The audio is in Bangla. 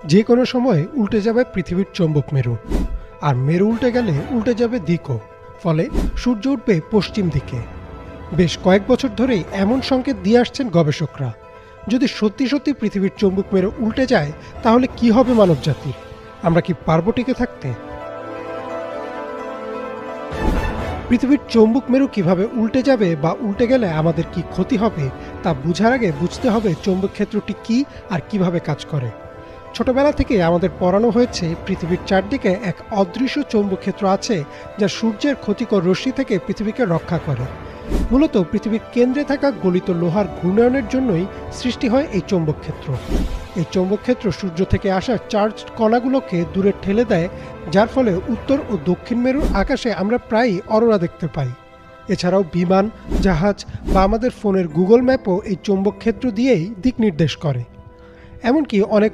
যে কোনো সময় উল্টে যাবে পৃথিবীর চৌম্বক মেরু, আর মেরু উল্টে গেলে উল্টে যাবে দিকও। ফলে সূর্য উঠবে পশ্চিম দিকে। বেশ কয়েক বছর ধরেই এমন সংকেত দিয়ে আসছেন গবেষকরা। যদি সত্যি সত্যি পৃথিবীর চৌম্বক মেরু উল্টে যায়, তাহলে কি হবে মানবজাতির? আমরা কি পারবো টিকে থাকতে? পৃথিবীর চৌম্বক মেরু কিভাবে উল্টে যাবে বা উল্টে গেলে আমাদের কি ক্ষতি হবে, তা বুঝার আগে বুঝতে হবে চৌম্বক ক্ষেত্রটি কি আর কিভাবে কাজ করে। ছোটবেলা থেকে আমাদের পড়ানো হয়েছে পৃথিবীর চারদিকে এক অদৃশ্য চৌম্বক ক্ষেত্র আছে, যা সূর্যের ক্ষতিকর রশ্মি থেকে পৃথিবীকে রক্ষা করে। মূলত পৃথিবীর কেন্দ্রে থাকা গলিত লোহার ঘূর্ণায়নের জন্যই সৃষ্টি হয় এই চৌম্বক ক্ষেত্র। এই চৌম্বক ক্ষেত্র সূর্য থেকে আসা চার্জড কণাগুলোকে দূরে ঠেলে দেয়, যার ফলে উত্তর ও দক্ষিণ মেরুর আকাশে আমরা প্রায়ই অরোরা দেখতে পাই। এছাড়াও বিমান, জাহাজ বা আমাদের ফোনের গুগল ম্যাপও এই চৌম্বক ক্ষেত্র দিয়েই দিক নির্দেশ করে। এমনকি অনেক